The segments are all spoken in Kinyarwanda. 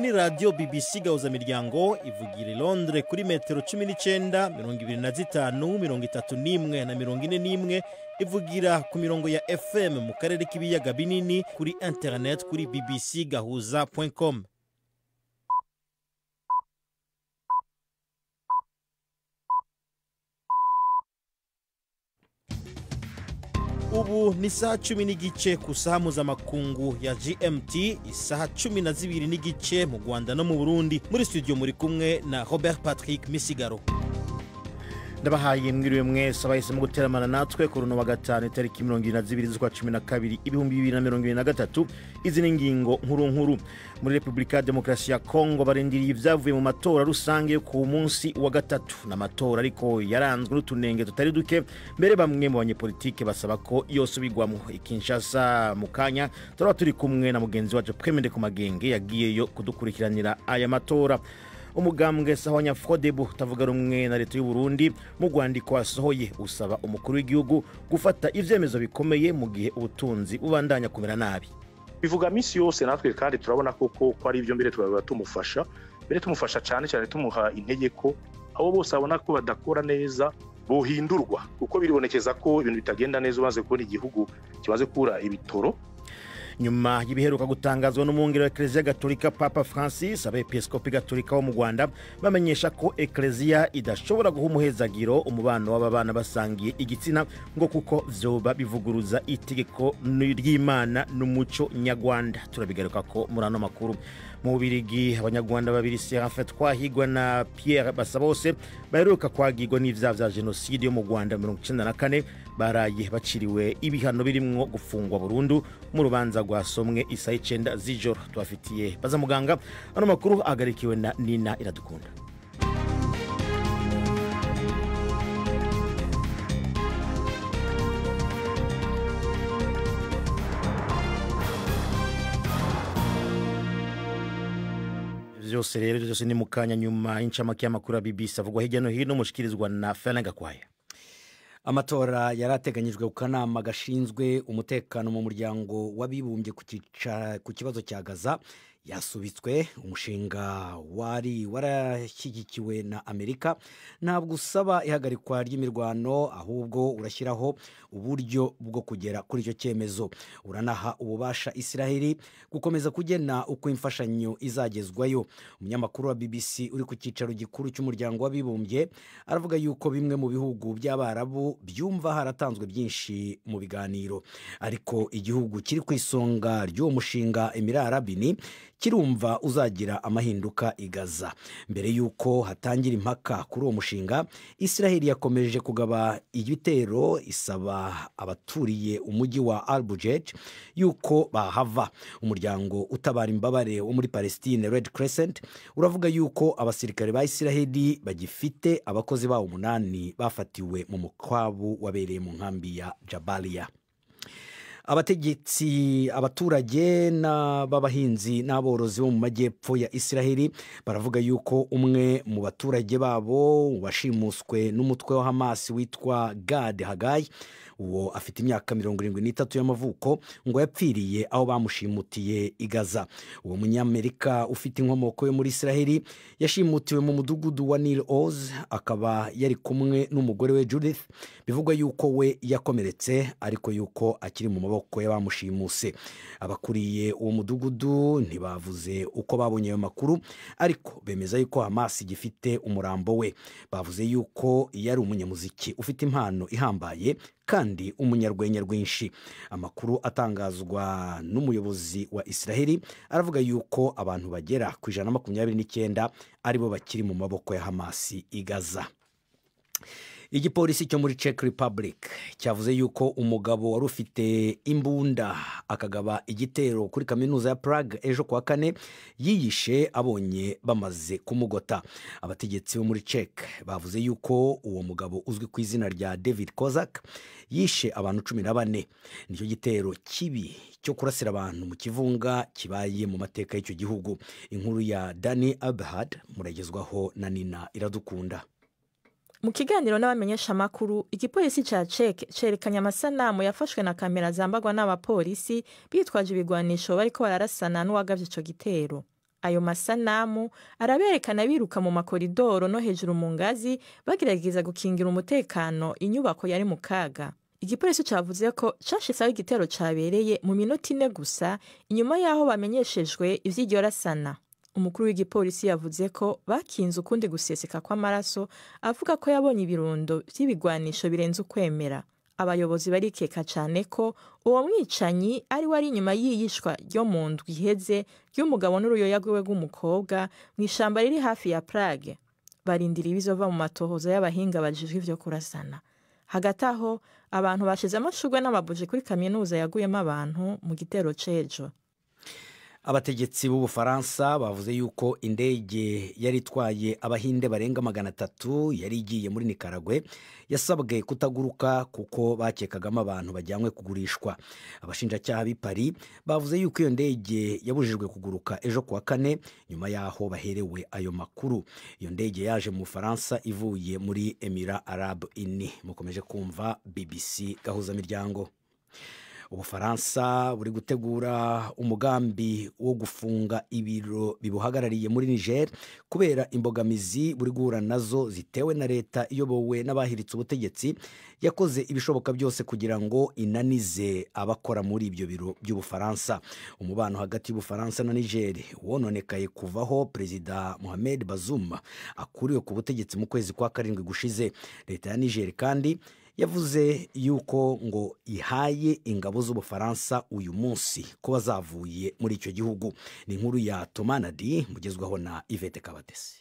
ni radio BBC gahuza miryango ivugira i Londres kuri metero 19, 25, 31 na 41, ivugira ku mirongo ya FM mu karere k'ibiyaga binini, kuri internet kuri bbcgahuza.com. Ubu ni saa 10 n'igice ku saha mpuzamakungu ya GMT, isaha 12 n'igice mu Rwanda no mu Burundi. Muri studio muri kumwe na Robert Patrick Misigaro. Ndabahaye mwiriwe mwese abahisemo guteramana natwe ku runo wa gatanu itariki 22 z'ukwa 12 2023. Izi ni ngingo nkuru. Muri Republika ya Demokarasi ya Kongo barindiriye ivyavuye mu matora rusange yo ku munsi wa gatatu, n'amatora ariko yaranzwe n'utunenge tutari duke. Mbere bamwe mu banyepolitike basaba ko yosubirwamo. Kinshasa mu kanya turaba turi kumwe na mugenzi wacu Premende ku magenge yagiyeyo kudukurikiranira aya matora. Umugambwe Sahwanya Frodebu tavuga rumwe na leta y'u Burundi mu Rwandiko wasohoye usaba umukuru w'igihugu gufata ivyemezo bikomeye mu gihe ubutunzi bubandanya kumera nabi. Bivuga misi yose natwe kandi turabona koko ko ari ivyo mbere twaba tumufasha cyane tumuha intege ko abo bose abona ko badakora neza bohindurwa, kuko biribonekeza ko ibintu bitagenda neza umaze kubona igihugu kimaze kura ibitoro. Nyuma y'ibiheruka gutangazwa n'umwungere wa Ecclesia Gatolika Papa Francis, abepiskopi Gatolika bo mu Rwanda bamenyesha ko Ecclesia idashobora guha umuhezagiro umubano w'ababana basangiye igitsina ngo kuko vyoba bivuguruza itegeko ry'Imana n'umuco nyarwanda. Turabigaruka ko muri ano makuru. Mu Bubiligi abanyarwanda babiri Serafin Twahigwa na Pierre Basabose baheruka kwagirwa n'ivyaha vya genocide yo mu Rwanda 1994 baraye baciriwe ibihano birimwo gufungwa burundu mu rubanza rwasomwe isaha 9 z'ijoro. Twafitiye baza muganga. Ano makuru agarikiwe na Nina Iradukunda. Byose ni mukanya nyuma incamake y'amakuru ya BBC avugwa hirya no hino mushikirizwa na Ferenga Kwaya. Amatora yarateganyijwe ku kanama gashinzwe umutekano mu muryango w'abibumbye ku kibazo cya Gaza yasubitswe. Umushinga wari warashyigikiwe na Amerika ntabwo usaba ihagarikwa ry'imirwano, ahubwo urashyiraho uburyo bwo kugera kuri icyo cyemezo. Uranaha ububasha Israeli gukomeza kugena uko imfashanyo izagezwayo. Umunyamakuru wa BBC uri ku cyicaro gikuru cy'umuryango w'abibumbye aravuga yuko bimwe mu bihugu by'Abarabu byumva haratanzwe byinshi mu biganiro, ariko igihugu kiri ku isonga ry'uwo mushinga Emirati Arabini kirumva uzagira amahinduka i Gaza. Mbere yuko hatangira impaka kuri uwo mushinga, Israeli yakomeje kugaba ibitero isaba abaturiye umujyi wa Al-Bujej yuko bahava. Umuryango utabara imbabare wo muri Palestine Red Crescent uravuga yuko abasirikare ba Israeli bagifite abakozi bawo 8 bafatiwe mu mukwabu wabereye mu nkambi ya Jabalia. Abategetsi, abaturage n'abahinzi n'aborozi bo mu majyepfo ya Israeli baravuga yuko umwe mu baturage babo washimuswe n'umutwe wa Hamas witwa Gad Haggai, uwo afite imyaka 73 y'amavuko, ngo yapfiriye aho bamushimutiye i Gaza. Uwo munyamerika ufite inkomoko yo muri Israeli yashimutiwe mu mudugudu wa Nil Oz, akaba yari kumwe n'umugore we Judith. Bivugwa yuko we yakomeretse ariko yuko akiri mu maboko y'abamushimuse. Abakuriye uwo mudugudu ntibavuze uko babonye ayo makuru, ariko bemeza yuko Hamas gifite umurambo we. Bavuze yuko yari umunyamuziki ufite impano ihambaye kandi umunyarwenya rwinshi. Amakuru atangazwa n'umuyobozi wa Israeli aravuga yuko abantu bagera ku 129 aribo bakiri mu maboko ya Hamas i Gaza. Igipolisi cyo muri Czech Republic cyavuze yuko umugabo wari ufite imbunda akagaba igitero kuri kaminuza ya Prague ejo kwa kane yiyishe abonye bamaze kumugota. Abategetsi bo muri Czech bavuze yuko uwo mugabo uzwi ku izina rya David Kozak yishe abantu 14. Nicyo gitero kibi cyo kurasira abantu mu kivunga kibaye mu mateka y'icyo gihugu. Inkuru ya Dani Abhad muragezwaho na Nina Iradukunda. Mu kiganiro n'abamenyesha makuru, igipolisi ca Czech cerekanye amasanamu yafashwe na kamera zambagwa n'abapolisi bitwaje ibigwanisho bariko bararasana n'uwagavye ico gitero. ayo masanamu araberekana biruka mu makoridoro no hejuru mu ngazi bagerageza gukingira umutekano inyubako yari mu kaga. Igipolisi cavuze ko cashisaho igitero cabereye mu minota 4 gusa inyuma yaho bamenyeshejwe ivy'iryo rasana. Umukuru w'igipolisi yavuze ko bakinze ukundi guseseka kw'amaraso, avuga ko yabonye ibirundo vy'ibigwanisho birenze ukwemera. Abayobozi barikeka cyane ko uwo mwicanyi ari wari inyuma y'iyishwa ryo mu ndwi iheze ry'umugabo n'uruyoya rwiwe rw'umukobwa mu ishamba riri hafi ya Prague. Barindira ibizova mu matohoza y'abahinga bajejwe ivyo kurasana. Hagati aho abantu bashize amashurwe n'amabuji kuri kaminuza yaguyemo abantu mu gitero c'ejo. Abategetsi b'Ubufaransa bavuze yuko indege yari itwaye abahinde barenga 300 yari igiye muri Nicaragua yasabwe kutaguruka kuko bakekagamo abantu bajyanywe kugurishwa. Abashinjacyaha b'i Paris bavuze yuko iyo ndege yabujijwe kuguruka ejo kuwa kane nyuma yaho baherewe ayo makuru. Iyo ndege yaje mu Bufaransa ivuye muri Emirats Arabes Unis. Mukomeje kumva BBC gahuza miryango. Ubufaransa buri gutegura umugambi wo gufunga ibiro bibuhagarariye muri Niger kubera imbogamizi buri guhura nazo zitewe na leta iyobowe n'abahiritse ubutegetsi yakoze ibishoboka byose kugira ngo inanize abakora muri ibyo biro by'Ubufaransa. Umubano hagati y'Ubufaransa na Niger wononekaye kuvaho Perezida Mohamed Bazoum akuriwe ku butegetsi mu kwezi kwa 7 gushize. Leta ya Niger kandi yavuze yuko ngo ihaye ingabo z'Ubufaransa uyu munsi ko bazavuye muri icyo gihugu. Ni inkuru ya Tomanadi mugezwaho na Yvette Kabatesi.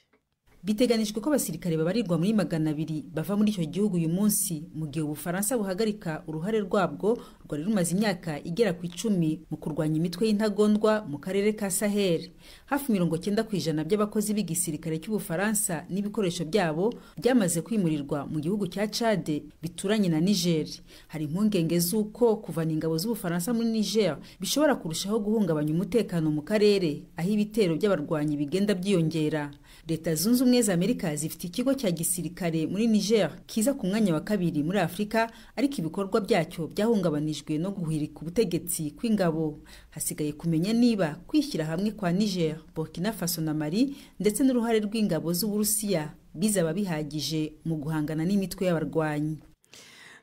Biteganijwe ko abasirikare babarirwa muri 200 bava muri icyo gihugu uyu munsi mu gihe Ubufaransa buhagarika uruhare rwabwo rwari rumaze imyaka igera ku 10 mu kurwanya imitwe y'intagondwa mu karere ka Sahel. Hafi 90% by'abakozi b'igisirikare cy'Ubufaransa n'ibikoresho byabo byamaze kwimurirwa mu gihugu cya Chad bituranye na Niger. Hari impungenge z'uko kuvana ingabo z'Ubufaransa muri Niger bishobora kurushaho guhungabanya umutekano mu karere aho ibitero by'abarwanyi bigenda byiyongera. Leta Zunze Ubumwe za Amerika zifite ikigo cya gisirikare muri Niger kiza ku mwanya wa 2 muri Afrika, ariko ibikorwa byacyo byahungabanijwe no guhirika ubutegetsi kw'ingabo. Hasigaye kumenya niba kwishyira hamwe kwa Niger, Burkina Faso na Mali ndetse n'uruhare rw'ingabo z'Uburusiya bizaba bihagije mu guhangana n'imitwe y'abarwanyi.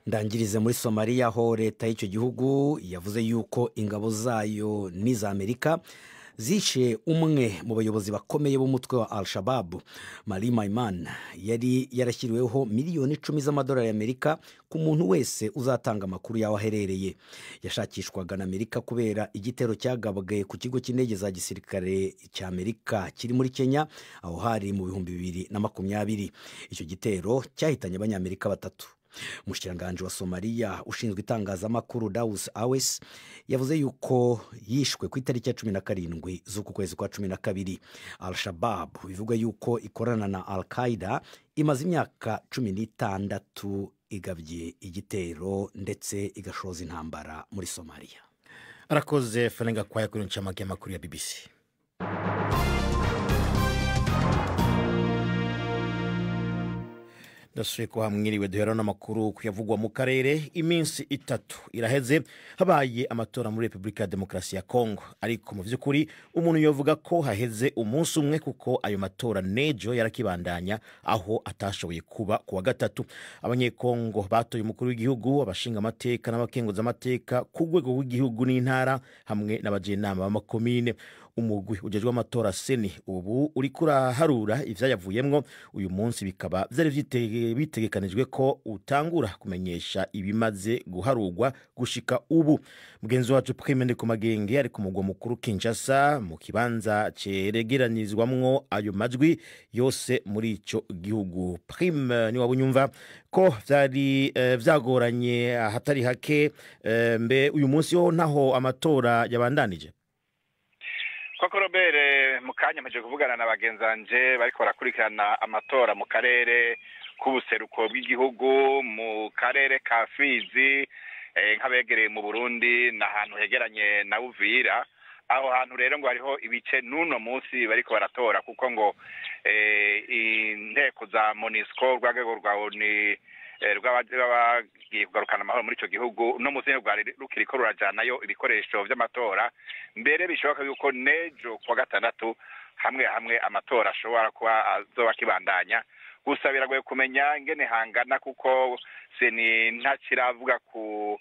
Ndangirize muri Somalia ho leta y'icyo gihugu yavuze yuko ingabo zayo n'iza Amerika zishe umwe mu bayobozi bakomeye b'umutwe wa Al-Shabaab. Mali Maiman yari yarashyiriweho miliyoni 10 z'amadolari y'Amerika ku muntu wese uzatanga amakuru yaho aherereye. Yashakishwaga na Amerika kubera igitero cyagabwe ku kigo cy'indege za gisirikare cya Amerika kiri muri Kenya aho hari mu 2020. Icyo gitero cyahitanye abanyamerika 3. Umushikiranganji wa Somalia ushinzwe itangazamakuru Daus Awes yavuze yuko yishwe ku itariki ya 17 z'uku kwezi kwa 12. Al-Shabaab bivuga yuko ikorana na Al-Qaeda imaze imyaka 16 igabye igitero ndetse igashoza intambara muri Somalia. Arakoze Fenenga kwaya kuri ncamake y'amakuru ya BBC. Dasuye ko hamwiriwe duherana amakuru kuyavugwa mu karere. Iminsi 3 iraheze habaye amatora muri Republika ya Demokarasi ya Kongo, ariko mu vy'ukuri umuntu yovuga ko haheze umunsi umwe kuko ayo matora nejo yarakibandanya aho atashoboye kuba kuwa 3. Abanyekongo batoye umukuru w'igihugu, abashinga amateka n'abakenguza amateka ku rwego rw'igihugu n'intara hamwe n'abajenama b'amakomine. Umugwi ujejwe amatora Seni ubu uri kuraharura ivyayavuyemwo uyu munsi, bikaba vyari bitegekanijwe ko utangura kumenyesha ibimaze guharurwa gushika ubu. Mugenzi wacu Prime Ndikumagenge ari ku mugwa mukuru Kinshasa mu kibanza ceregeranizwamwo ayo majwi yose muri ico gihugu. Prime, ni wabunyumva ko vyari vyagoranye hatari hake, mbe uyu munsi ho naho amatora yabandanije? Koko Robert, mukanya maje kuvugana na bagenzanje bariko barakurikirana amatora mu karere k'ubuseruko bw'igihugu, mu karere ka Fizi, nk'abegereye mu Burundi n'ahantu hegeranye na Uvira. Aho hantu rero ngo hariho ibice n'uno munsi bariko baratora kuko ngo inteko za MONUSCO rwagego rwa ONU rw'abagiye kugarukana amahoro muri ico gihugu no muzingo rwa rukiriko rurajanayo ibikoresho vy'amatora. Mbere bishoboka yuko nejo kwa 6 hamwe hamwe amatora ashobora kuba azoba akibandanya gusa biragoye kumenya ingene hangana kuko seni ntakiravuga ku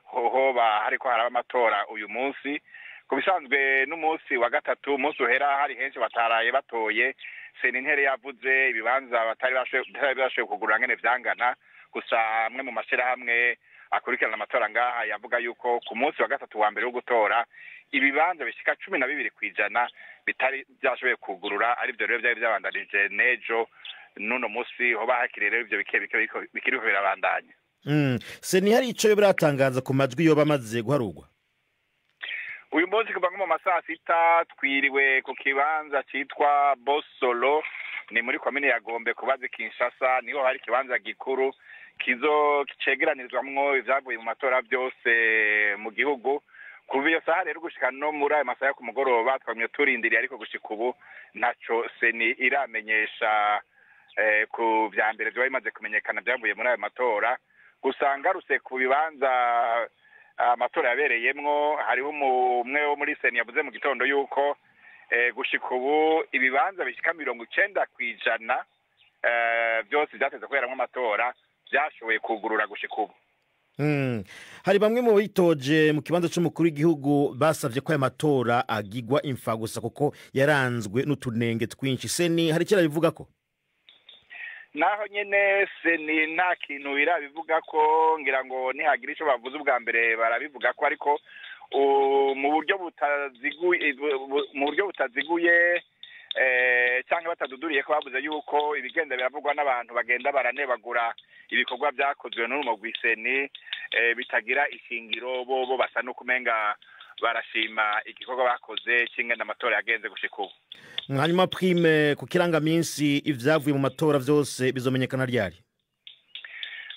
hoba hariko haraba amatora uyu munsi ku bisanzwe n'umunsi wa gatatu umunsi uhera hari henshi bataraye batoye seni ntere yavuze ibibanza batari bashoboye kugurura ngene vyangana gusa amwe mu mashirahamwe akurikirana amatora ngaha yavuga yuko ku munsi wa gatatu wa mbere wo gutora ibibanza bishika 12% bitari byashoboye kugurura ari byo rero byari byabandanije nejo nuno musi hoba hakiri rero ibyo bikiriho birabandanya seni hari ico biratangaza ku majwi yo bamaze guharugwa uyu munsi kuva mu masaha 6 twiriwe ku kibanza citwa Bosolo ni muri komine ya Gombe kubazi Kinshasa niho hari kibanza gikuru cegeranizwamwo ivyavuye mu matora byose mu gihugu kuva iyo saha rero gushika no muri ayo masaha ku mugoroba twamye turindiriye ariko gushika ubu ntaco seni iramenyesha ku vya mbere vyo bimaze kumenyekana vyavuye muri ayo matora gusangaruse ku bibanza amatora yabereyemwo hariho umwe wo muri seni yavuze mu gitondo yuko gushika ubu ibibanza bishika 90% byose byateze kuberamwo amatora byashoboye kugurura gushika ubu hari bamwe mu bitoje mu kibanza c'umukuru w'igihugu basavye ko aya matora agigwa imfa gusa kuko yaranzwe n'utunenge twinshi seni hari kira bivuga ko naho nyene seni nta kintu birabivuga ko ngira ngo nihagira ico bavuze ubwa mbere barabivuga ko ariko mu buryo butaziguye cyangwa bataduduriye ko bavuze yuko ibigenda biravugwa n'abantu bagenda baranebagura ibikorwa byakozwe n'urumo rw'iseni bitagira ishingiro bo basa no kumenga barashima igikorwa bakoze cy'ingenda amatora yagenze gushika ubu hanyuma prime ku kirangaminsi ivyavuye mu matora vyose bizomenyekana ryari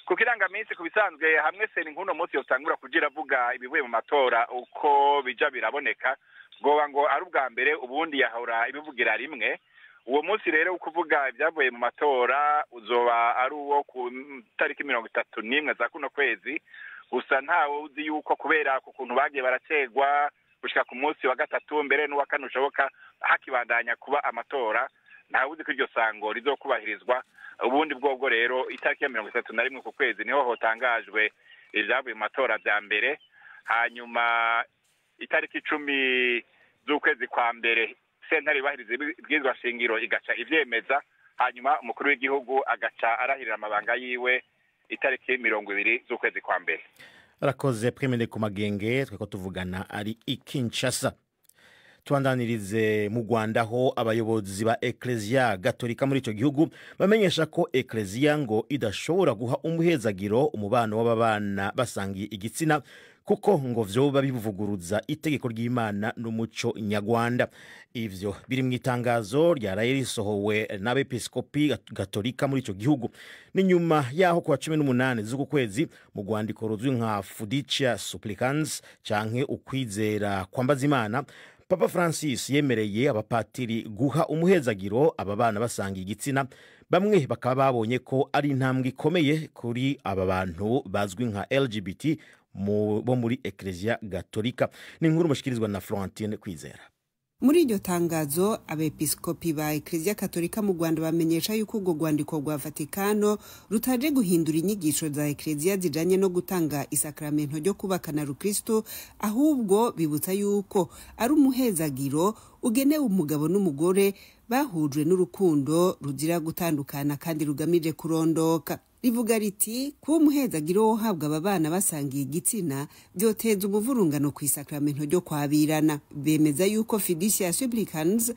ku kirangaminsi ku bisanzwe hamwe seni nkuno munsi yotangura kugira avuga ibivuye mu matora uko bija biraboneka ngoba ngo ari ubwa mbere ubundi yahora ibivugira rimwe uwo munsi rero ukuvuga ibyavuye mu matora uzoba ari uwo ku tariki 31 za kuno kwezi gusa ntawe uzi yuko kubera ku kuntu bagiye baracegwa gushika ku munsi wa gatatu mbere n'uwa kane ushoboka hakibandanya kuba amatora ntawe uzi ko iryo sango rizokubahirizwa ubundi bwobwo rero itariki ya 31 ku kwezi niho hotangajwe ibyavuye mu matora bya mbere hanyuma itariki 10 z'ukwezi kwa mbere sentare bahiriza ibwirizwa shingiro igaca ivyemeza hanyuma umukuru w'igihugu agaca arahirira amabanga yiwe itariki 20 z'ukwezi kwa mbere arakoze Prime ku magenge tweko tuvugana ari Kinshasa tuandanirize mu Rwanda ho abayobozi ba Ecclesia Gatolika muri ico gihugu bamenyesha ko Ecclesia ngo idashobora guha umuhezagiro umubano w'ababana basangiye igitsina kuko ngo vyoba bivuguruza itegeko ry'Imana n'umuco nyarwanda ivyo biri mu itangazo ryaraye risohowe n'abepiskopi Gatolika muri ico gihugu ni nyuma yaho kwa 18 z'uku kwezi mu rwandiko ruzwi nka Fiducia Supplicans canke ukwizera kwambaza Imana Papa Francis yemereye abapatiri guha umuhezagiro ababana basangiye igitsina bamwe bakaba babonye ko ari intambwe ikomeye kuri aba bantu bazwi nka LGBT bo muri Ecclesia Gatolika ni inkuru mushikirizwa na Florentine Kwizera. Muri iryo tangazo abepiskopi ba Ecclesia Gatolika mu Rwanda bamenyesha yuko urwo rwandiko rwa Vatikano rutaje guhindura inyigisho za Ecclesia zijanye no gutanga isakramento ryo kubakana Rukristo ahubwo bibutsa yuko ari umuhezagiro ugenewe umugabo n'umugore bahujwe n'urukundo ruzira gutandukana kandi rugamije kurondoka. Rivuga riti kuba umuhezagiro wo habwa ababana basangiye igitsina byoteza umuvurungano ku isakramento ryo kwabirana. Bemeza yuko Fiducia Supplicans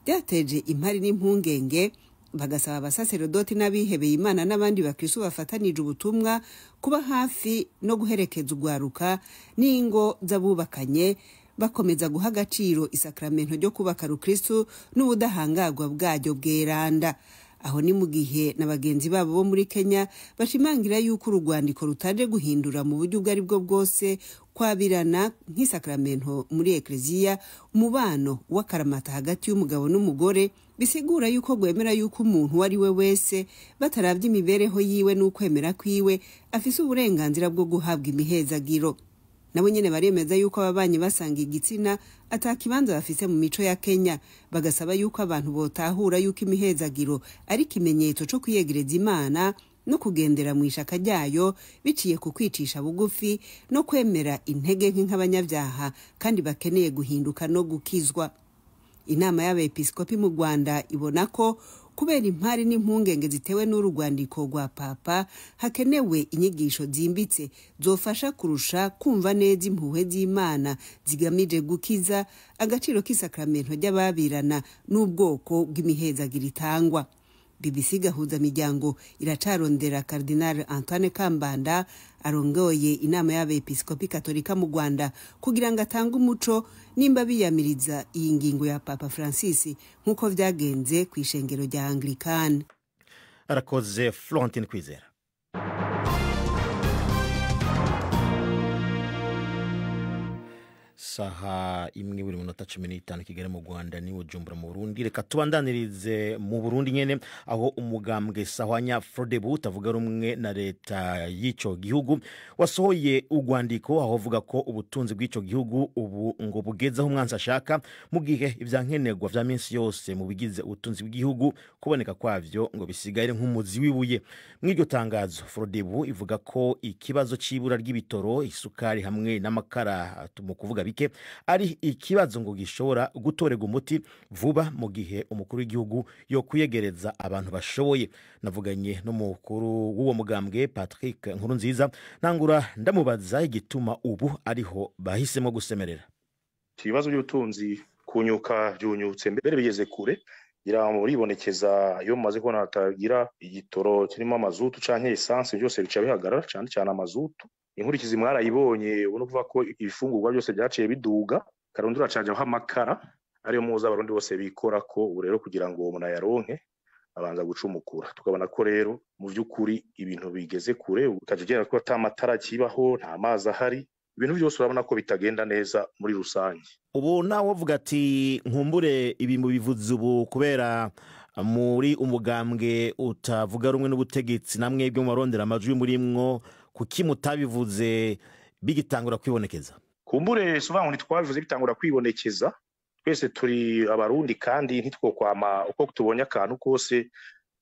byateje impari n'impungenge bagasaba abasaserodoti n'abihebeye Imana n'abandi bakristo bafatanije ubutumwa kuba hafi no guherekeza ugwaruka n'ingo z'abubakanye bakomeza guha agaciro isakramento ryo kubaka Rukristo n'ubudahangagwa bwaryo bweranda. Aho ni mu gihe na bagenzi babo bo muri Kenya bashimangira yuko urugwandiko rutaje guhindura mu buryo bwari bwo bwose kwabirana nk'isakramento muri Ecclesia umubano w'akaramata hagati y'umugabo n'umugore bisigura yuko gwemera yuko umuntu wari we wese bataravye imibereho yiwe n'ukwemera kwiwe afise uburenganzira bwo guhabwa imihezagiro. nabo nyene baremeza yuko ababanyi basanga igitsina atakibanza bafise mu mico ya Kenya, bagasaba yuko abantu botahura yuko imihezagiro ari ikimenyetso co kwiyegereza Imana no kugendera mu ishaka ryayo biciye ku kwicisha bugufi no kwemera intege nke nk'abanyabyaha kandi bakeneye guhinduka no gukizwa. Inama y'abepiskopi mu Rwanda ibona ko kubera impari n'impungenge zitewe n'urugwandiko rwa Papa hakenewe inyigisho zimbitse zofasha kurusha kumva neza impuhwe z'Imana zigamije gukiza agaciro k'isakramento ry'ababirana n'ubwoko bw'imihezagiro itangwa. BBC Gahuza Miryango iracarondera Cardinal Antoine Kambanda arongoye inama y'abepiskopi katolika mu Rwanda kugira ngo atange umuco nimba biyamiriza iyi ngingo ya Papa Francis nkuko vyagenze ku ishengero rya Anglikani. Arakoze Florentine Kwizera. Saha imwe buri minota 15 Kigali mu Rwanda ni Bujumbura mu Burundi. Reka tubandanirize mu Burundi nyene aho umugambwe Sahwanya Frodebu utavuga rumwe na leta y'ico gihugu wasohoye urwandiko aho avuga ko ubutunzi bw'ico gihugu ubu ngo bugezaho umwanzi ashaka mu gihe ivyankenerwa vya minsi yose mu bigize ubutunzi bw'igihugu kuboneka kwavyo ngo bisigare nk'umuzi wibuye. Mw'iryo tangazo Frodebu ivuga ko ikibazo c'ibura ry'ibitoro, isukari hamwe n'amakara mu kuvuga bike ari ikibazo ngo gishobora gutorega umuti vuba mu gihe umukuru w'igihugu yo kuyegereza abantu bashoboye. Navuganye n'umukuru w'uwo mugambwe Patrick Nkurunziza ntangura ndamubaza igituma ubu ariho bahisemo gusemerera. Ibibazo by'ubutunzi kunyuka byunyutse mbere bigeze kure iribonekeza iyo mumaze kubona hatagira igitoro kirimo amazutu canke essence byose bica bihagarara cyane cyane amazutu. Inkurikizi mwarayibonye ubona kuvuga ko ibifungurwa byose byaciye biduga karundura caje amakara ariyo muza abarundi bose bikora ko ubu rero kugira ngo umuntu yaronke abanza gucumukura. Tukabona ko rero mu vy'ukuri ibintu bigeze kure ukajegera ko atamatara kibaho nta mazi ahari, ibintu byose urabona ko bitagenda neza muri rusange. Ubu nawe uvuga ati nkumbure ibi mu bivuze ubu kubera muri umugambwe utavuga rumwe n'ubutegetsi namwe byo marondera amajwi muri mwo kuki mutabivuze bigitangura kwibonekeza? Kumbure sobango ntitwabivuze bitangura kwibonekeza, twese turi abarundi kandi ntitwokwama uko tubonye akantu kose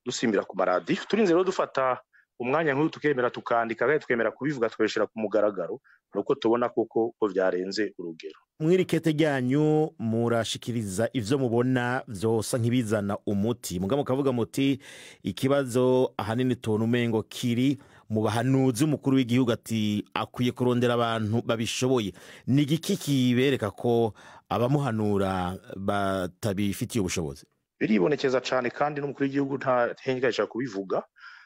dusimbira ku maradi. Turinze rero dufata umwanya nk'uyu tukemera tukandika kandi tukemera kubivuga tweshera ku mugaragaro nuko tubona koko ko vyarenze urugero. Mwirikete ryanyu murashikiriza ivyo mubona vyosa nk'ibizana umuti mugabo kavuga muti ikibazo ahanini tona umengo kiri mu bahanuzi umukuru w'igihugu ati akwiye kurondera abantu babishoboye. Ni igiki kibereka ko abamuhanura batabifitiye ubushobozi? Biribonekeza cyane kandi n'umukuru w'igihugu nta hengesha kubivuga,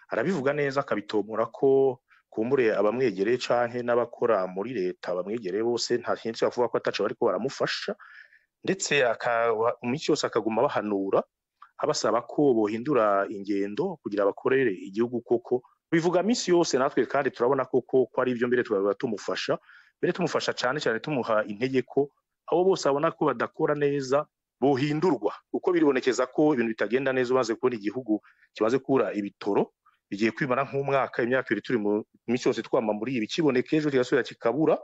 arabivuga neza akabitomora ko kumbure abamwegereye canke n'abakora muri leta bamwegereye bose nta kintu cyavuga ko ataco bariko baramufasha, ndetse umiki yose akaguma bahanura abasaba ko bohindura ingendo kugira abakorere igihugu koko. Bivuga misi yose natwe kandi turabona koko ko ari ivyo mbere tumufasha, mbere tumufasha cyane cyane tumuha intege ko abo bose abona ko badakora neza bohindurwa, uko biribonekeza ko ibintu bitagenda neza umaze kubona igihugu kimaze kura ibitoro bigiye kwimana nk'umwaka imyaka ibiri turi mu misi yose twama muri ibi kibonekeje kigasubira kikabura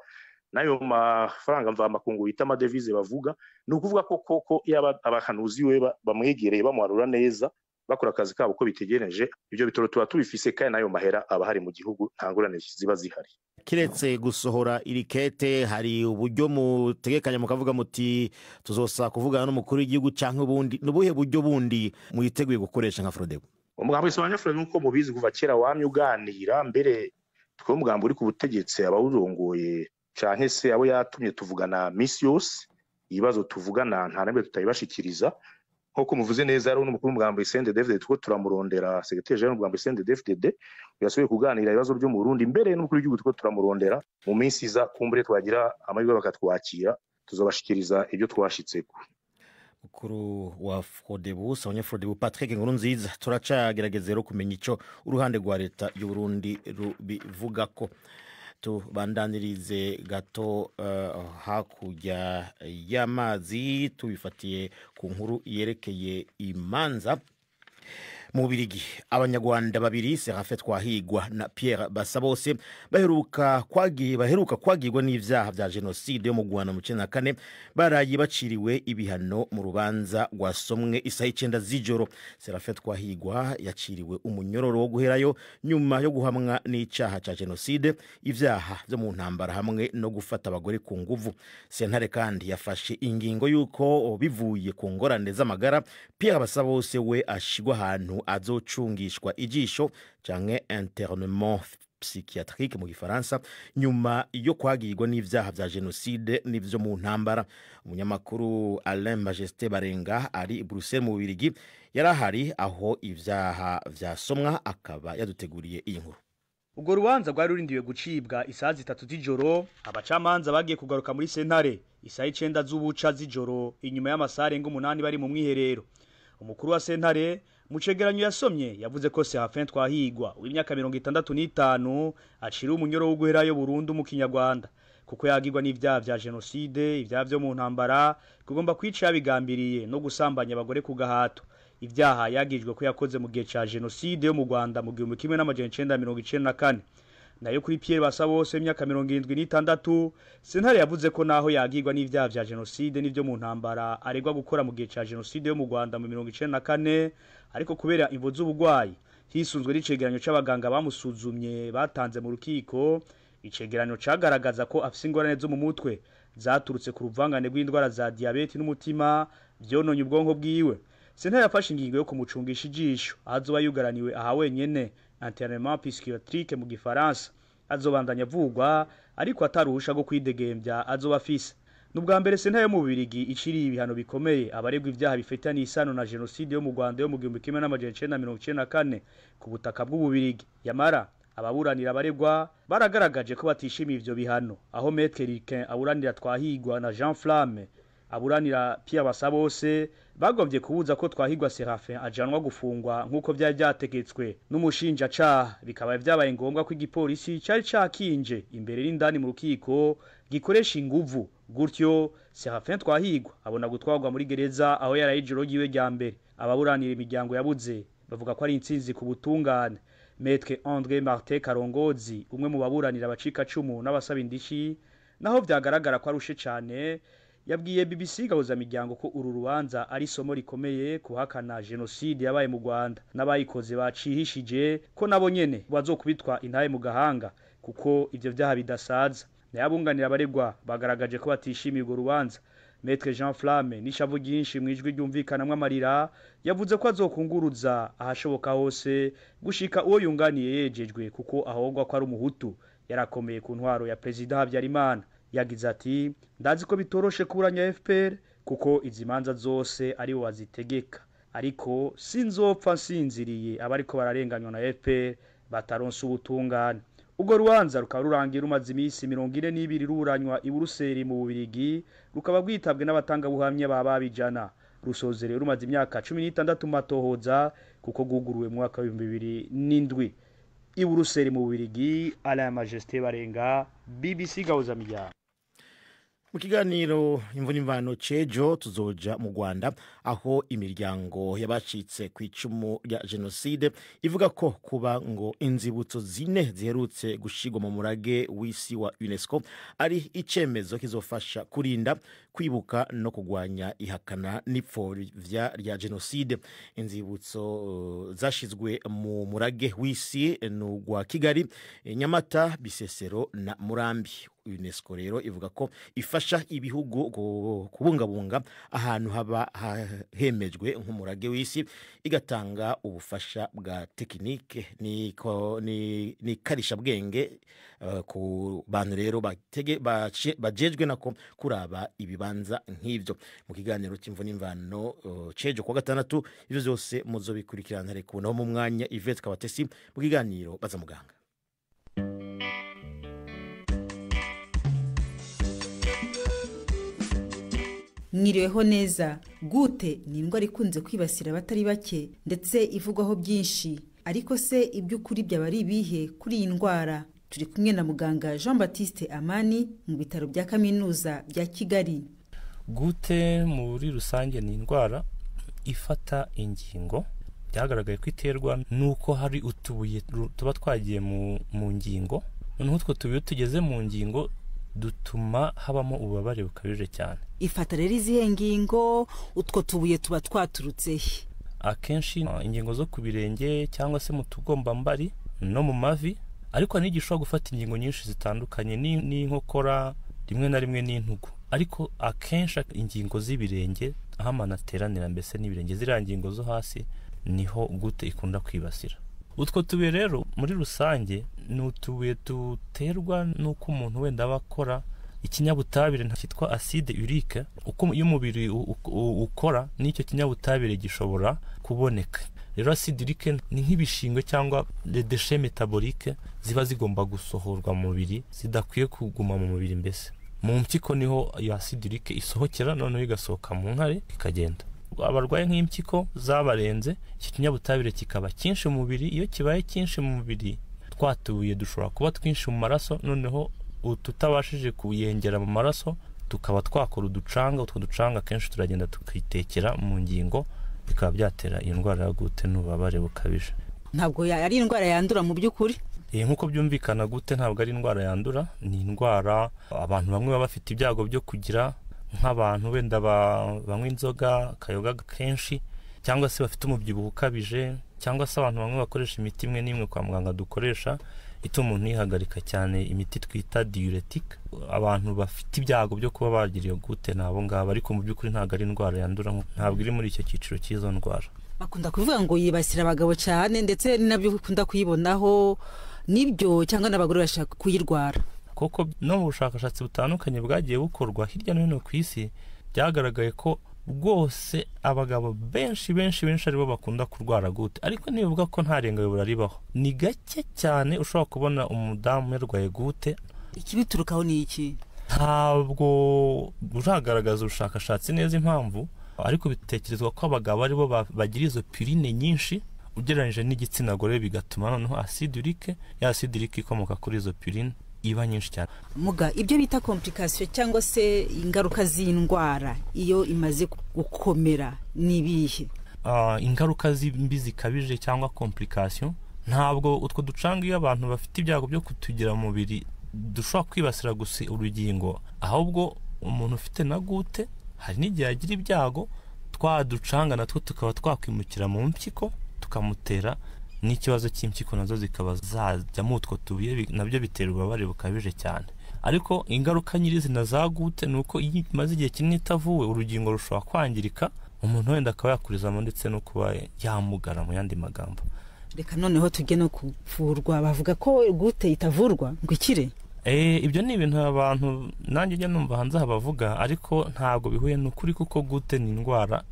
nayo mafaranga mva makungu bita amadevize bavuga. Ni ukuvuga ko koko abahanuzi we bamwegereye bamuharura neza bakora akazi kabo ko bitegereje ibyo bitoro tuba tubifise kandi nayo mahera abahari mu gihugu ntangurane ziba zihari. Kiretse gusohora irikete hari uburyo mutegekanya mukavuga muti tuzosa kuvugana n'umukuru w'igihugu canke ubundi nubuhe buryo bundi mwiteguye gukoresha nka Frodebu? Umugambi Sahwanya Frodebu nkuko mubizi kuva kera wamye uganira mbere twe umugambi uri ku butegetsi abawurongoye canke se abo yatumye tuvugana misi yose ibibazo tuvugana nta nambe tutayibashikiriza. Nk'uko muvuze neza ari n'umukuru w'umugambi CNDD-FDD two turamurondera secrétaire général w'umugambi CNDD-FDD yasubiye kuganira ibibazo byo mu Burundi mbere n'umukuru w'igihugu two turamurondera mu minsi iza kumbure twagira amahirwe bakatwakira tuzobashikiriza ibyo twashitseko. Mukuru wa Frodebu Sahwanya Frodebu Patrick Nkurunziza turacagerageza rero kumenya ico uruhande rwa leta y'u Burundi rubivuga ko. Tubandanirize gato hakurya y'amazi tubifatiye ku nkuru yerekeye imanza. mu Bubiligi abanyarwanda babiri Serafin Twahigwa na Pierre Basabose baheruka kwagirwa n'ivyaha vya genocide yo mu Rwanda mu 1994 baraye baciriwe ibihano mu rubanza rwasomwe isaha 9 z'ijoro. Serafin Twahigwa yaciriwe umunyororo wo guherayo nyuma yo guhamwa n'icaha ca genocide, ivyaha vyo mu ntambara hamwe no gufata abagore ku nguvu. Sentare kandi yafashe ingingo yuko bivuye ku ngorane z'amagara Pierre Basabose we ashigwa ahantu azocungishwa ijisho canke internement psychiatrique mu Gifaransa nyuma yo kwagirwa n'ivyaha vya genocide n'ivyo mu ntambara. Umunyamakuru Alain Majesté Barenga ari i Bruxelles mu Bubiligi yarahari aho ivyaha vyasomwa akaba yaduteguriye iyi nkuru. Ubwo rubanza rwari rurindiwe gucibwa isaha 3 z'ijoro, abacamanza bagiye kugaruka muri sentare isaha 9 z'ubuca z'ijoro inyuma y'amasare ngo 8 bari mu mwiherero. Umukuru wa sentare mu cegeranyo yasomye yavuze ko Serafin Twahigwa w'imyaka 65 acira umunyoro wo guherayo burundu mu Kinyarwanda kuko yagirwa n'ivyaha vya genocide, ivyaha vyo mu ntambara, kugomba kwica yabigambiriye no gusambanya abagore ku gahato. Ivyaha yagijwe ko yakoze mu gihe ca genocide yo mu Rwanda mu 1994. Nayo kuri Pierre Basabose w'imyaka 76 sentare yavuze ko naho yagirwa n'ivyaha vya genocide n'ivyo mu ntambara aregwa gukora mu gihe ca genocide yo mu Rwanda mu 1994, ariko kubera imvo z'ubugwayi hisunzwe n'icegeranyo c'abaganga bamusuzumye batanze mu rukiko, icegeranyo cagaragaza ko afise ingorane zo mu mutwe zaturutse ku ruvangane rw'indwara za diabete n'umutima vyononye ubwonko bwiwe. Sentare yafashe ingingo yo kumucungisha ijisho azoba yugaraniwe aha wenyene, internement psychiatrique mu Gifaransa. Azobandanya avugwa ariko ataruhusha go kwidegembya azoba afise. Nubwa mbere sentare yo mu Bubiligi iciriye ibihano bikomeye abaregwa ivyaha bifitanye isano na genocide yo mu Rwanda yo mu 1994 ku butaka bw'Ububiligi. Yamara ababuranira abaregwa baragaragaje ko batishimiye ivyo bihano, aho Maître Riquin aburanira Twahigwa na Jean Flamme aburanira Pierre Basabose bagombye kubuza ko Twahigwa Serafin ajanwa gufungwa nkuko byari byategetswe n'umushinja caha. Bikaba vyabaye ngombwa ko igipolisi cari cakinje imbere n'indani mu rukiko gikoresha inguvu, gutyo Serafin Twahigwa abona gutwarwa muri gereza aho yaraye ijoro ryiwe rya mbere. Ababuranira imiryango yabuze bavuga ko ari intsinzi ku butungane. Maître André Martin Karongozi umwe mu baburanira abacika cumu n'abasaba indishi naho vyagaragara ko arushe cane, yabwiye BBC gahuza miryango ko uru rubanza ari somo rikomeye kuhakana genocide yabaye mu Rwanda n'abayikoze bacihishije ko nabo nyene bazokubitwa intaye mu gahanga kuko ivyo vyaha bidasaza. Nayabunganira abaregwa bagaragaje ko batishimiye urwo rubanza. Maître Jean Flamme nishavu ryinshi mwijwi ryumvikanamwe amarira yavuze ko azokunguruza ahashoboka hose gushika uwo yunganiye yejejwe kuko ahogwa ko ari umuhutu yarakomeye ku ntwaro ya President Habyarimana. Yagize ati ndazi ko bitoroshe kuburanya FPR kuko izimanza zose ari bo bazitegeka, ariko sinzopfa nsinziriye abariko bararenganywa na FPR bataronse ubutungane. Ubwo rubanza rukaba rurangira rumaze imisi 42 ruranywa i Buruseli mu Bubiligi, rukaba bwitabwe n'abatanga buhamya bababijana. Rusozere rumaze imyaka 16 matohoza kuko guguruwe mu mwaka wa 2007. I Buruseli mu Bubiligi, Alain Majesté Barenga, BBC gahuza miryango. Mu kiganiro imvuna imvano cejo tuzoja mu Rwanda aho imiryango yabacitse ku icumu rya genocide ivuga ko kuba ngo inzibutso zine ziherutse gushigwa mu murage w'isi wa UNESCO ari icemezo kizofasha kurinda, kwibuka no kugwanya ihakana n'ipfobya rya genocide. Inzibutso zashizwe mu murage w'isi n'ugwa Kigali, Nyamata, Bisesero na Murambi. UNESCO rero ivuga ko ifasha ibihugu kubungabunga ahantu haba hemejwe nk'umurage w'isi, igatanga ubufasha bwa tekinike ni karisha bwenge ku bantu rero bajejwe nako kuraba ibibanza nk'ivyo. Mu kiganiro cy'imvuna imvano cejo kwa gatandatu ivyo byose muzobikurikirana reko naho mu mwanya Yvette Kabatesi mu kiganiro baza muganga. Mwiriweho neza. Gute ni indwara ikunze kwibasira abatari bake ndetse ivugwaho byinshi, ariko se iby'ukuri byaba ari ibihe kuri iyi ndwara? Turi kumwe na muganga Jean Baptiste Amani mu bitaro bya kaminuza bya Kigali. Gute muri rusange ni indwara ifata ingingo byagaragaye ko iterwa nuko hari utubuye tuba twagiye mu ngingo, noneho utwo tubuye tugeze mu ngingo dutuma habamo ububabare bukabije cyane. Ifata rero izihe ngingo utwo tubuye tuba twaturutse he? Akenshi ingingo zo ku birenge cyangwa se mu tugombambari no mu mavi, ariko n'igishobora gufata ingingo nyinshi zitandukanye n'inkokora, rimwe na rimwe n'intugu, ariko akenshi ingingo z'ibirenge aho amano ateranira, mbese n'ibirenge, ziriya ngingo zo hasi niho gute ikunda kwibasira. Utwo tubuye rero muri rusange ni utubuye duterwa n'uko umuntu wenda aba akora ikinyabutabire cyitwa acide urique. Uko iyo umubiri ukora n'icyo kinyabutabire gishobora kuboneka. Rero acide urique ni nk'ibishingwe cyangwa les déchets métaboliques ziba zigomba gusohorwa mu mubiri, zidakwiye kuguma mu mubiri. Mbese mu mpyiko niho iyo acide urique isohokera, noneho igasohoka mu nkari ikagenda. Abarwaye nk'impyiko zabarenze, iki kinyabutabire kikaba cyinshi mu mubiri. Iyo kibaye cyinshi mu mubiri, twatubuye dushobora kuba twinshi mu maraso, noneho tutabashije kuyengera mu maraso tukaba twakora uducanga. Utwo ducanga kenshi turagenda tukitekera mu ngingo, bikaba byatera iyi ndwara ya gute n'ububabare bukabije. Ntabwo ari indwara yandura mu by'ukuri? Nk'uko byumvikana, gute ntabwo ari indwara yandura. Ni indwara abantu bamwe baba bafite ibyago byo kugira, nk'abantu wenda banywa inzoga, akayoga kenshi, cyangwa se bafite umubyibuho ukabije, cyangwa se abantu bamwe bakoresha imiti imwe n'imwe kwa muganga dukoresha ituma umuntu yihagarika cyane, imiti twita diuretic. Abantu bafite ibyago byo kuba bagira iyo gute nabo ngabo, ariko mu by'ukuri ntabwo ari indwara yandura, ntabwo iri muri icyo cyiciro cy'izo ndwara. Bakunda kuvuga ngo yibasira abagabo cyane, ndetse ni nabyo ukunda kuyibonaho, nibyo cyangwa n'abagore bashaka kuyirwara? Koko no mu bushakashatsi butandukanye bwagiye bukorwa hirya no hino ku isi, byagaragaye ko rwose abagabo benshi aribo bakunda kurwara gute, ariko ntibivuga ko nta rengayobora ribaho. Ni gake cyane ushobora kubona umudamu yarwaye gute. Ikibiturukaho ni iki? Ntabwo uragaragaza ubushakashatsi neza impamvu, ariko bitekerezwa ko abagabo aribo bagira izo purine nyinshi ugereranyije n'igitsina gore, bigatuma noneho acide urique, ya acide urique ikomoka kuri izo purine iba nyinshi cyane. Muga, ibyo bita complication cyangwa se ingaruka z'indwara iyo imaze gukomera nibihe? Ingaruka mbi zikabije cyangwa complication, ntabwo utwo ducanga iyo abantu bafite ibyago byo kutugira mu mubiri dushobora kwibasira gusa urugingo, ahubwo umuntu ufite na gute hari n'igihe agira ibyago twaducanga natwo tukaba twakwimukira mu mpyiko tukamutera n'ikibazo cy'impyiko, nazo zikaba zajyamo utwo tubuye, nabyo bitera ububabare bukabije cyane. Ariko ingaruka nyirizina za gute ni uko iyo imaze igihe kinini itavuwe, urugingo rushobora kwangirika, umuntu wenda akaba yakurizamo ndetse no kuba yamugara mu yandi magambo. Reka noneho tujye no kuvurwa. Bavuga ko gute itavurwa ngo ikire? Ibyo ni ibintu abantu nanjye njya numva hanze bavuga, ariko ntabwo bihuye n'ukuri, kuko gute ni indwara,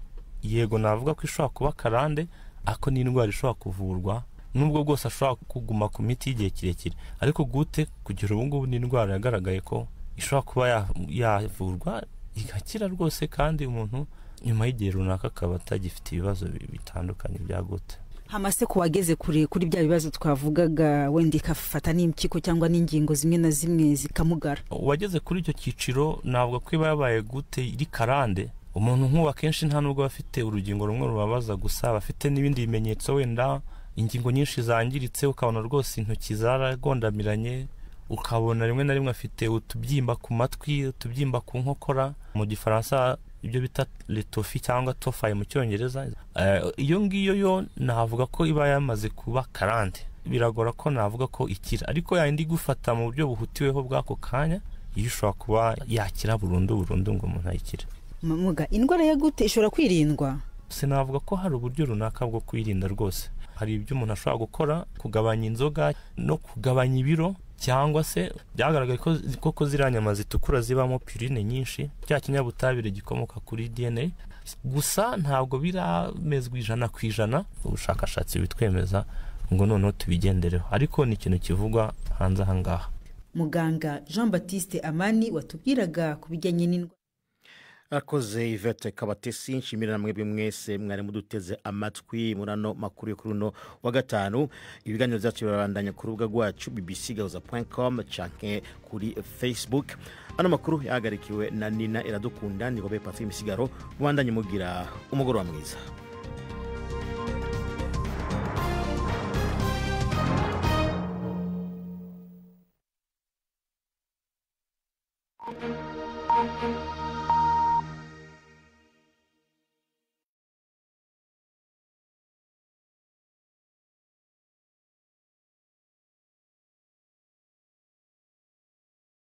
yego navuga ko ishobora kuba karande, ako ni indwara ishobora kuvurwa, nubwo bwose ashobora kuguma ku miti y'igihe kirekire. Ariko gute kugira ubu ngubu ni indwara yagaragaye ko ishobora kuba yavurwa igakira rwose, kandi umuntu nyuma y'igihe runaka akaba atagifite ibibazo bitandukanye bya gute. Hamase ko wageze kuri bya bibazo twavugaga, wenda ikafata n'impyiko cyangwa n'ingingo zimwe na zimwe zikamugara. Wageze kuri icyo cyiciro, navuga ko iba yabaye gute iri karande. Umuntu nk'uwa kenshi nta nubwo bafite urugingo rumwe rubabaza gusa, bafite n'ibindi bimenyetso, wenda ingingo nyinshi zangiritse, ukabona rwose intoki zaragondamiranye, ukabona rimwe na rimwe afite utubyimba ku matwi, utubyimba ku nkokora, mu gifaransa ibyo bita letofi cyangwa tofaye mu cyongereza. Iyo ngiyo yo navuga ko iba yamaze kuba karande, biragora ko navuga ko ikira, ariko yandi gufata mu buryo buhutiweho bw'ako kanya, iyo ushobora kuba yakira burundu ngo umuntu ayikire. Muga, indwara ya gute ishobora kwirindwa? Sinavuga ko hari uburyo runaka bwo kwirinda rwose. Hari ibyo umuntu ashobora gukora, kugabanya inzoga no kugabanya ibiro, cyangwa se byagaragaye ko ziriya nyama zitukura zibamo purine nyinshi, cya kinyabutabire gikomoka kuri DNA. Gusa ntabwo biramezwa 100%, ubushakashatsi bitwemeza ngo noneho tubigendereho, ariko ni ikintu kivugwa hanze aha ngaha. Muganga Jean Baptiste Amani watubwiraga ku bijyanye n'indwara. Akoze Yvette Kabatesi, nshimira namwe mwese mwari muduteze amatwi murano makuru yo kuri no wa gatanu. Ibiganiro byacu birabandanya ku rubuga rwacu bbcgahuza.com canke kuri Facebook. Ano makuru yahagarikiwe na Nina Iradukunda, ni Robert Patrick Misigaro. Mubandanye mugira umugoroba mwiza.